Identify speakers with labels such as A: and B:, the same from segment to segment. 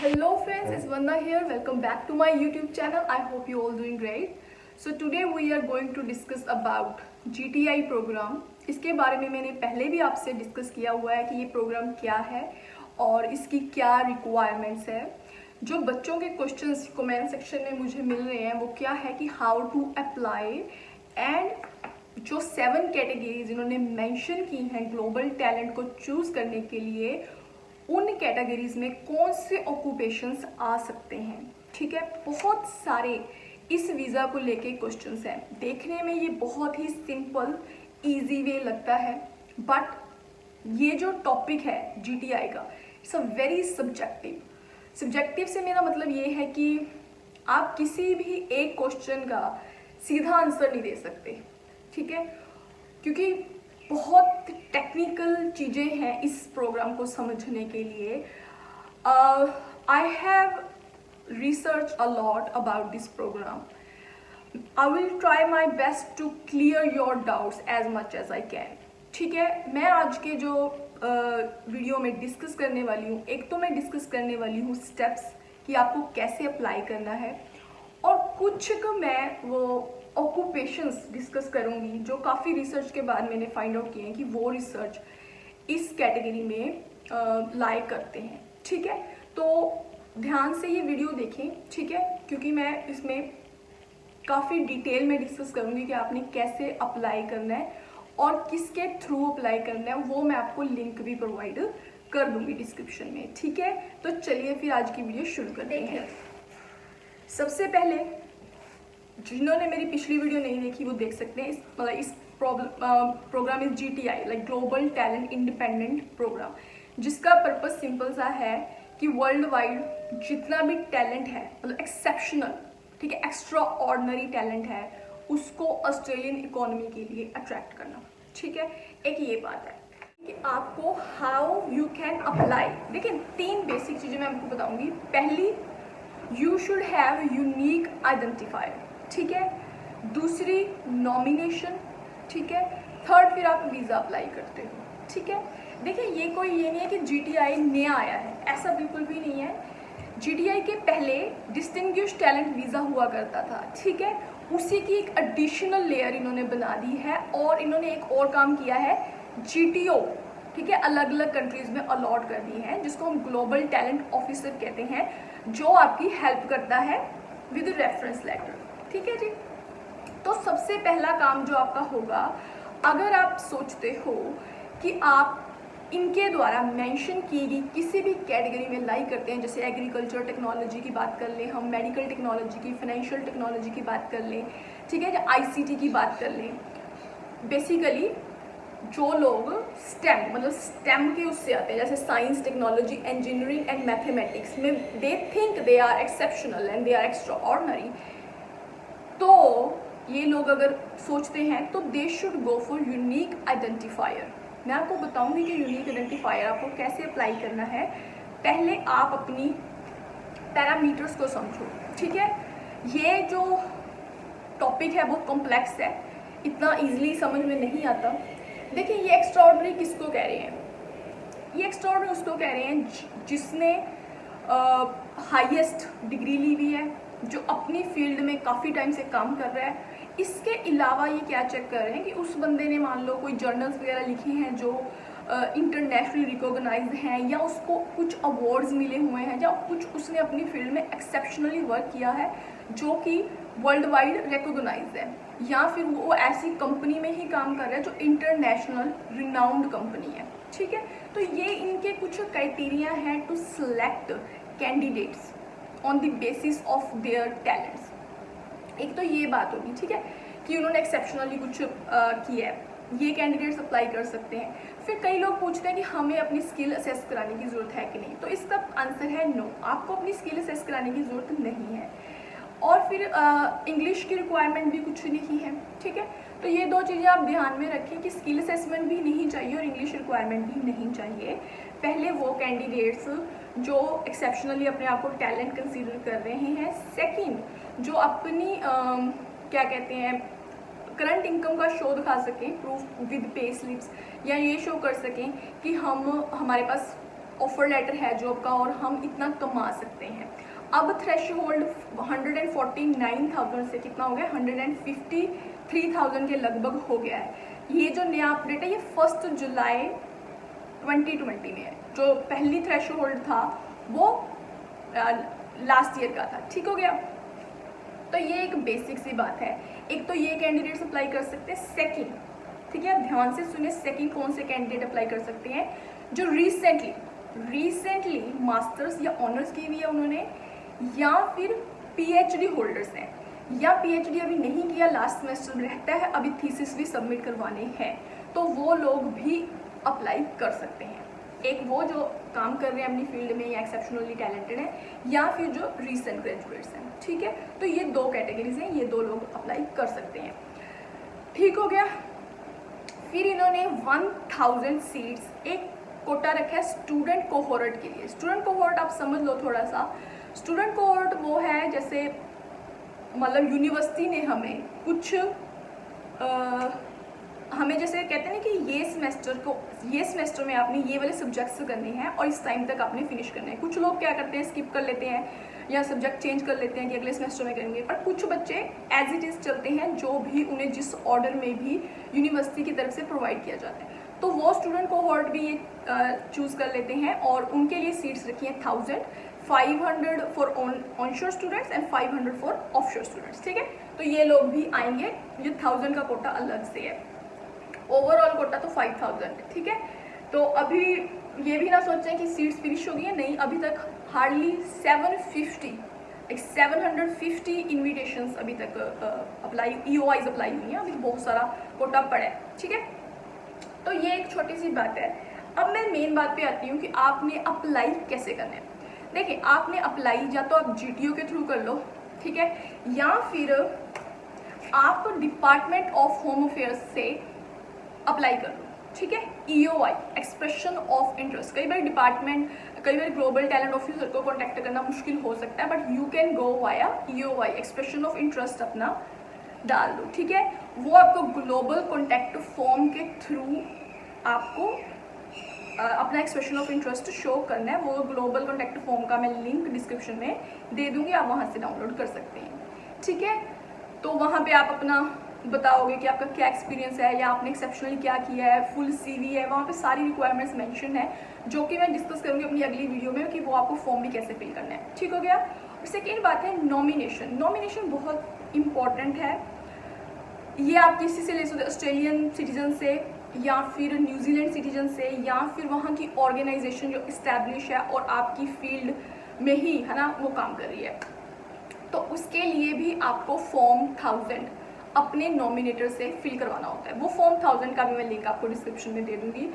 A: Hello friends, it's Vanda here. Welcome back to my YouTube channel. I hope you all doing great. So today we are going to discuss about GTI program. इसके बारे में मैंने पहले भी आपसे discuss किया हुआ है कि ये प्रोग्राम क्या है और इसकी क्या रिक्वायरमेंट्स है। जो बच्चों के क्वेश्चंस कमेंट सेक्शन में मुझे मिल रहे हैं वो क्या है कि हाउ टू अप्लाई, एंड जो 7 कैटेगरीज इन्होंने मेंशन की हैं ग्लोबल टैलेंट को चूज करने के लिए, उन कैटेगरीज में कौन से ऑक्यूपेशंस आ सकते हैं। ठीक है, बहुत सारे इस वीज़ा को लेके क्वेश्चंस हैं। देखने में ये बहुत ही सिंपल इजी वे लगता है, बट ये जो टॉपिक है जीटीआई का, इट्स अ वेरी सब्जेक्टिव से मेरा मतलब ये है कि आप किसी भी एक क्वेश्चन का सीधा आंसर नहीं दे सकते। ठीक है, क्योंकि बहुत टेक्निकल चीज़ें हैं इस प्रोग्राम को समझने के लिए। I have research a lot about this programme. I will try my best to clear your doubts as much as I can. ठीक है, मैं आज के जो वीडियो में डिस्कस करने वाली हूँ, एक तो मैं डिस्कस करने वाली हूँ स्टेप्स कि आपको कैसे अप्लाई करना है, और कुछ को मैं वो ऑक्यूपेशंस डिस्कस करूंगी जो काफ़ी रिसर्च के बाद मैंने फाइंड आउट किए हैं कि वो रिसर्च इस कैटेगरी में लाई करते हैं। ठीक है, तो ध्यान से ये वीडियो देखें। ठीक है, क्योंकि मैं इसमें काफ़ी डिटेल में डिस्कस करूंगी कि आपने कैसे अप्लाई करना है और किसके थ्रू अप्लाई करना है, वो मैं आपको लिंक भी प्रोवाइड कर दूंगी डिस्क्रिप्शन में। ठीक है, तो चलिए फिर आज की वीडियो शुरू करते हैं। सबसे पहले जिन्होंने मेरी पिछली वीडियो नहीं देखी वो देख सकते हैं। इस programme is GTI, like global talent independent programme, जिसका पर्पस सिंपल सा है कि वर्ल्ड वाइड जितना भी टैलेंट है, मतलब एक्सेप्शनल, ठीक है, एक्स्ट्रा ऑर्डिनरी टैलेंट है, उसको ऑस्ट्रेलियन इकोनॉमी के लिए अट्रैक्ट करना। ठीक है, एक ये बात है कि आपको हाउ यू कैन अप्लाई। देखिए, 3 बेसिक चीज़ें मैं आपको बताऊंगी। पहली, you should have unique identifier. ठीक है, दूसरी नॉमिनेशन। ठीक है, थर्ड फिर आप वीज़ा अप्लाई करते हो। ठीक है, देखिए ये नहीं है कि जीटीआई नया आया है, ऐसा बिल्कुल भी नहीं है। जीटीआई के पहले डिस्टिंग्विश्ड टैलेंट वीज़ा हुआ करता था। ठीक है, उसी की एक एडिशनल लेयर इन्होंने बना दी है, और इन्होंने एक और काम किया है, जीटीओ, ठीक है, अलग अलग कंट्रीज में अलॉट कर दी है, जिसको हम ग्लोबल टैलेंट ऑफिसर कहते हैं, जो आपकी हेल्प करता है विद रेफरेंस लेटर। ठीक है जी, तो सबसे पहला काम जो आपका होगा, अगर आप सोचते हो कि आप इनके द्वारा मेंशन की गई किसी भी कैटेगरी में लाई करते हैं, जैसे एग्रीकल्चर टेक्नोलॉजी की बात कर लें, हम मेडिकल टेक्नोलॉजी की, फाइनेंशियल टेक्नोलॉजी की बात कर लें, ठीक है, या आईसीटी की बात कर लें, बेसिकली जो लोग स्टेम, मतलब स्टेम के उससे आते हैं, जैसे science, technology, engineering and mathematics में, they think they are exceptional and they are extraordinary, तो ये लोग अगर सोचते हैं तो they should go for unique identifier. मैं आपको बताऊंगी कि यूनिक आइडेंटिफायर आपको कैसे अप्लाई करना है। पहले आप अपनी पैरामीटर्स को समझो। ठीक है, ये जो टॉपिक है बहुत कॉम्प्लेक्स है, इतना इजीली समझ में नहीं आता। देखिए, ये एक्स्ट्रा ऑर्डिनरी किसको कह रहे हैं? ये एक्स्ट्रा ऑर्डिनरी उसको कह रहे हैं जिसने हाईएस्ट डिग्री ली हुई है, जो अपनी फील्ड में काफ़ी टाइम से काम कर रहा है। इसके अलावा ये क्या चेक कर रहे हैं कि उस बंदे ने मान लो कोई जर्नल्स वगैरह लिखे हैं जो इंटरनेशनली रिकॉग्नाइज्ड हैं, या उसको कुछ अवार्ड्स मिले हुए हैं, या कुछ उसने अपनी फील्ड में एक्सेप्शनली वर्क किया है जो कि वर्ल्ड वाइड रिकॉग्नाइज्ड है, या फिर वो ऐसी कंपनी में ही काम कर रहा है जो इंटरनेशनल रिनाउंड कंपनी है। ठीक है, तो ये इनके कुछ क्राइटेरिया हैं to select candidates on the basis of their talents. एक तो ये बात होगी, ठीक है, कि उन्होंने एक्सेप्शनली कुछ किया है, ये कैंडिडेट्स अप्लाई कर सकते हैं। फिर कई लोग पूछते हैं कि हमें अपनी स्किल असेस कराने की ज़रूरत है कि नहीं, तो इसका आंसर है नो, आपको अपनी स्किल असेस कराने की ज़रूरत नहीं है। और फिर इंग्लिश की रिक्वायरमेंट भी कुछ नहीं है। ठीक है, तो ये 2 चीज़ें आप ध्यान में रखें कि स्किल असेसमेंट भी नहीं चाहिए और इंग्लिश रिक्वायरमेंट भी नहीं चाहिए। पहले वो कैंडिडेट्स जो एक्सेप्शनली अपने आप को टैलेंट कंसीडर कर रहे हैं। सेकंड, जो अपनी क्या कहते हैं, करंट इनकम का शो दिखा सकें, प्रूफ विद पे स्लिप्स, या ये शो कर सकें कि हमारे पास ऑफर लेटर है जॉब का और हम इतना कमा सकते हैं। अब थ्रेश होल्ड 149,000 से कितना हो गया, 153,000 के लगभग हो गया है। ये जो नया अपडेट है ये 1 जुलाई 2020 में है। जो पहली थ्रेश होल्ड था वो लास्ट ईयर का था। ठीक हो गया। तो ये एक बेसिक सी बात है। एक तो ये कैंडिडेट्स अप्लाई कर सकते हैं। सेकंड, ठीक है, आप ध्यान से सुनिए, सेकंड कौन से कैंडिडेट अप्लाई कर सकते हैं, जो रिसेंटली मास्टर्स या ऑनर्स की हुई है उन्होंने, या फिर पीएचडी होल्डर्स हैं, या पीएचडी अभी नहीं किया, लास्ट सेमेस्टर में रहता है, अभी थीसिस भी सबमिट करवाने हैं, तो वो लोग भी अप्लाई कर सकते हैं। एक वो जो काम कर रहे हैं अपनी फील्ड में या एक्सेप्शनली टैलेंटेड है, या फिर जो रीसेंट ग्रेजुएट्स हैं। ठीक है, तो ये दो कैटेगरीज हैं, ये दो लोग अप्लाई कर सकते हैं। ठीक हो गया। फिर इन्होंने 1000 सीट्स एक कोटा रखा है स्टूडेंट कोहोर्ट के लिए। स्टूडेंट कोहोर्ट आप समझ लो थोड़ा सा। स्टूडेंट कोहोर्ट वो है जैसे मतलब यूनिवर्सिटी ने हमें कुछ हमें जैसे कहते हैं ना कि ये सेमेस्टर में आपने ये वाले सब्जेक्ट्स करने हैं और इस टाइम तक आपने फिनिश करना है। कुछ लोग क्या करते हैं, स्किप कर लेते हैं या सब्जेक्ट चेंज कर लेते हैं कि अगले सेमेस्टर में करेंगे, पर कुछ बच्चे एज इट इज़ चलते हैं जो भी उन्हें जिस ऑर्डर में भी यूनिवर्सिटी की तरफ से प्रोवाइड किया जाता है। तो वो स्टूडेंट कोहोर्ट भी ये चूज़ कर लेते हैं और उनके लिए सीट्स रखी हैं 1000, 500 for onshore students and 500 for offshore students. ठीक है, तो ये लोग भी आएंगे। ये 1000 का कोटा अलग से है, ओवरऑल कोटा तो 5000 है। ठीक है, तो अभी ये भी ना सोचें कि सीट्स फिनिश हो गई है, नहीं, अभी तक हार्डली 750 इन्विटेशंस अभी तक अप्लाई EOIs अप्लाई हुई हैं, अभी बहुत सारा कोटा पड़ा है। ठीक है, तो ये एक छोटी सी बात है। अब मैं मेन बात पे आती हूँ कि आपने अप्लाई कैसे करना है। देखिए, आपने अप्लाई या तो आप GTO के थ्रू कर लो, ठीक है, या फिर आप डिपार्टमेंट ऑफ होम अफेयर्स से अप्लाई कर लो। ठीक है, EOI एक्सप्रेशन ऑफ इंटरेस्ट। कई बार ग्लोबल टैलेंट ऑफिसर को कॉन्टैक्ट करना मुश्किल हो सकता है, but you can go via EOI expression of interest अपना डाल दो। ठीक है, वो आपको ग्लोबल कॉन्टैक्ट फॉर्म के थ्रू आपको अपना एक्सप्रेशन ऑफ इंटरेस्ट शो करना है। वो ग्लोबल कॉन्टैक्ट फॉर्म का मैं लिंक डिस्क्रिप्शन में दे दूंगी, आप वहाँ से डाउनलोड कर सकते हैं। ठीक है, तो वहाँ पे आप अपना बताओगे कि आपका क्या एक्सपीरियंस है या आपने एक्सेप्शनली क्या किया है, फुल CV है, वहाँ पे सारी रिक्वायरमेंट्स मेंशन है, जो कि मैं डिस्कस करूँगी अपनी अगली वीडियो में कि वो आपको फॉर्म भी कैसे फिल करना है। ठीक हो गया। और सेकेंड बात है नॉमिनेशन बहुत इम्पॉर्टेंट है। ये आप किसी से ले सकते, ऑस्ट्रेलियन सिटीजन से या फिर न्यूजीलैंड सिटीजन से या फिर वहाँ की ऑर्गेनाइजेशन जो इस्टेब्लिश है और आपकी फील्ड में ही है ना वो काम कर रही है, तो उसके लिए भी आपको फॉर्म 1000 अपने नॉमिनेटर से फिल करवाना होता है। वो फॉर्म 1000 का भी मैं लिंक आपको डिस्क्रिप्शन में दे दूंगी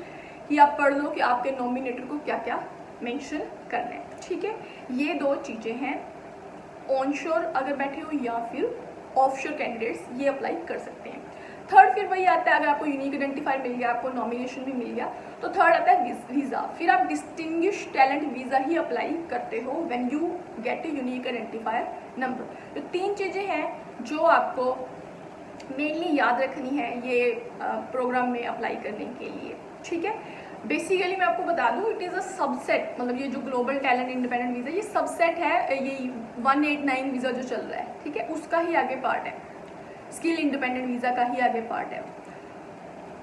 A: कि आप पढ़ लो कि आपके नॉमिनेटर को क्या क्या मेंशन करना है। ठीक है, ये दो चीज़ें हैं। ऑनशोर अगर बैठे हो या फिर ऑफशोर कैंडिडेट्स ये अप्लाई कर सकते हैं। थर्ड फिर वही आता है, अगर आपको यूनिक आइडेंटिफायर मिल गया, आपको नॉमिनेशन भी मिल गया, तो थर्ड आता है वीज़ा। फिर आप डिस्टिंग्विश टैलेंट वीज़ा ही अप्लाई करते हो when you get a unique identifier number. तो 3 चीज़ें हैं जो आपको मेनली याद रखनी है ये प्रोग्राम में अप्लाई करने के लिए। ठीक है, बेसिकली मैं आपको बता दूं, इट इज़ अ सबसेट, मतलब ये जो ग्लोबल टैलेंट इंडिपेंडेंट वीज़ा ये सबसेट है, ये 189 वीज़ा जो चल रहा है, ठीक है, उसका ही आगे पार्ट है, स्किल इंडिपेंडेंट वीज़ा का ही आगे पार्ट है।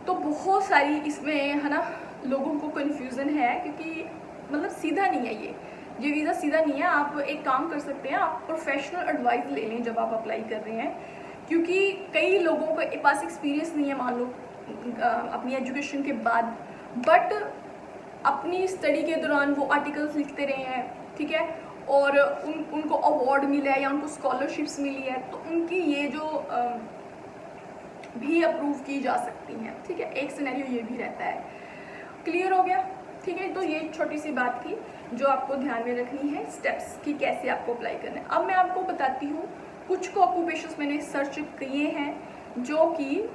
A: तो बहुत सारी इसमें है ना लोगों को कन्फ्यूज़न है, क्योंकि मतलब सीधा नहीं है ये वीज़ा सीधा नहीं है। आप एक काम कर सकते हैं, आप प्रोफेशनल एडवाइस ले लें जब आप अप्लाई कर रहे हैं, क्योंकि कई लोगों के पास एक्सपीरियंस नहीं है मान लो अपनी एजुकेशन के बाद, बट अपनी स्टडी के दौरान वो आर्टिकल्स लिखते रहे हैं, ठीक है, और उनको अवार्ड मिला है या उनको स्कॉलरशिप्स मिली है, तो उनकी ये जो भी अप्रूव की जा सकती हैं। ठीक है, एक सिनेरियो ये भी रहता है। क्लियर हो गया। ठीक है, तो ये छोटी सी बात थी जो आपको ध्यान में रखनी है, स्टेप्स की कैसे आपको अप्लाई करना है। अब मैं आपको बताती हूँ कुछ को ऑक्यूपेशंस मैंने सर्च किए हैं जो कि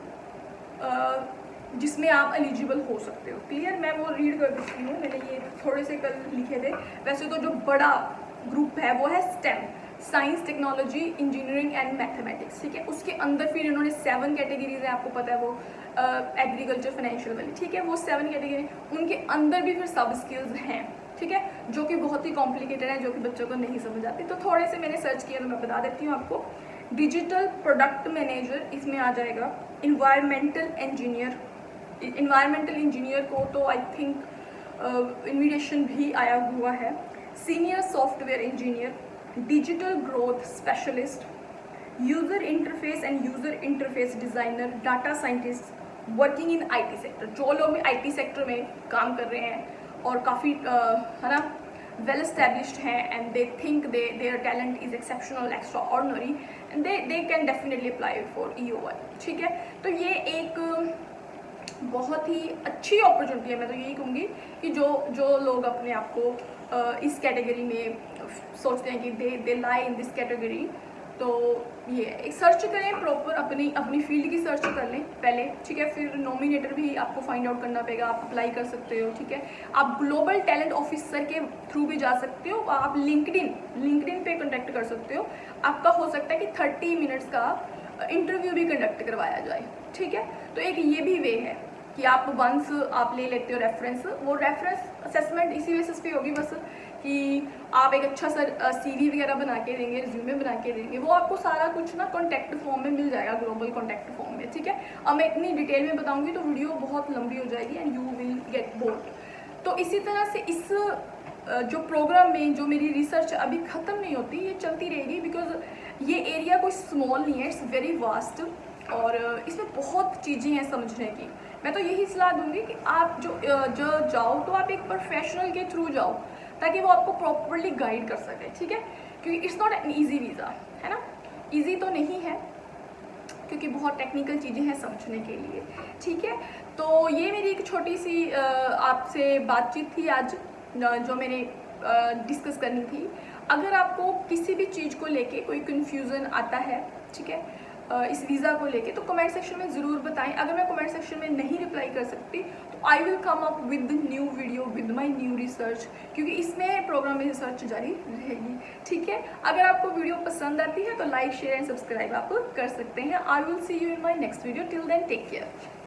A: जिसमें आप एलिजिबल हो सकते हो। क्लियर, मैं वो रीड कर देती हूँ, मैंने ये थोड़े से कल लिखे थे। वैसे तो जो बड़ा ग्रुप है वो है STEM, science technology engineering and mathematics. ठीक है, उसके अंदर फिर इन्होंने 7 कैटेगरीज हैं, आपको पता है वो एग्रीकल्चर फाइनेंशियल वाली। ठीक है, वो 7 कैटेगरी, उनके अंदर भी फिर सब स्किल्स हैं। ठीक है, जो कि बहुत ही कॉम्प्लिकेटेड है, जो कि बच्चों को नहीं समझ आती। तो थोड़े से मैंने सर्च किया तो मैं बता देती हूँ आपको। डिजिटल प्रोडक्ट मैनेजर इसमें आ जाएगा, इन्वायरमेंटल इंजीनियर को तो आई थिंक इन्विटेशन भी आया हुआ है, senior software engineer, digital growth specialist, user interface end user interface designer, data scientist working in IT sector. जो लोग भी आईटी सेक्टर में काम कर रहे हैं और काफ़ी है ना वेल एस्टेब्लिश्ड हैं and they think their talent is exceptional, extra ordinary, and they can definitely apply for EOI। ठीक है, तो ये एक बहुत ही अच्छी अपॉर्चुनिटी है। मैं तो यही कहूँगी कि जो लोग अपने आप को इस कैटेगरी में सोचते हैं कि दे लाई इन दिस कैटेगरी, तो ये एक सर्च करें प्रॉपर, अपनी फील्ड की सर्च कर लें पहले। ठीक है, फिर नॉमिनेटर भी आपको फाइंड आउट करना पड़ेगा, आप अप्लाई कर सकते हो। ठीक है, आप ग्लोबल टैलेंट ऑफिसर के थ्रू भी जा सकते हो, आप लिंक्डइन पे कॉन्टैक्ट कर सकते हो। आपका हो सकता है कि 30 मिनट्स का इंटरव्यू भी कंडक्ट करवाया जाए। ठीक है, तो एक ये भी वे है कि आप वंस आप ले लेते हो रेफरेंस, वो रेफरेंस असेसमेंट इसी बेसिस पे होगी बस कि आप एक अच्छा सा CV वगैरह बना के देंगे, रिज्यूमे बना के देंगे, वो आपको सारा कुछ ना कॉन्टैक्ट फॉर्म में मिल जाएगा, ग्लोबल कॉन्टैक्ट फॉर्म में। ठीक है, अब मैं इतनी डिटेल में बताऊंगी तो वीडियो बहुत लंबी हो जाएगी and you will get bored. तो इसी तरह से इस जो प्रोग्राम में जो मेरी रिसर्च अभी ख़त्म नहीं होती, ये चलती रहेगी, बिकॉज ये एरिया कोई स्मॉल नहीं है, इट्स वेरी वास्ट और इसमें बहुत चीज़ें हैं समझने की। मैं तो यही सलाह दूंगी कि आप जो जाओ तो आप एक प्रोफेशनल के थ्रू जाओ, ताकि वो आपको प्रॉपरली गाइड कर सके। ठीक है, क्योंकि it's not an easy visa, है ना, ईजी तो नहीं है क्योंकि बहुत टेक्निकल चीज़ें हैं समझने के लिए। ठीक है, तो ये मेरी एक छोटी सी आपसे बातचीत थी आज, जो मैंने डिस्कस करनी थी। अगर आपको किसी भी चीज़ को लेके कोई कन्फ्यूज़न आता है, ठीक है, इस वीज़ा को लेके, तो कमेंट सेक्शन में ज़रूर बताएं। अगर मैं कमेंट सेक्शन में नहीं रिप्लाई कर सकती तो I will come up with new video with my new research, क्योंकि इसमें प्रोग्राम में रिसर्च जारी रहेगी। ठीक है, अगर आपको वीडियो पसंद आती है तो लाइक शेयर एंड सब्सक्राइब आप कर सकते हैं। I will see you in my next video, till then take care.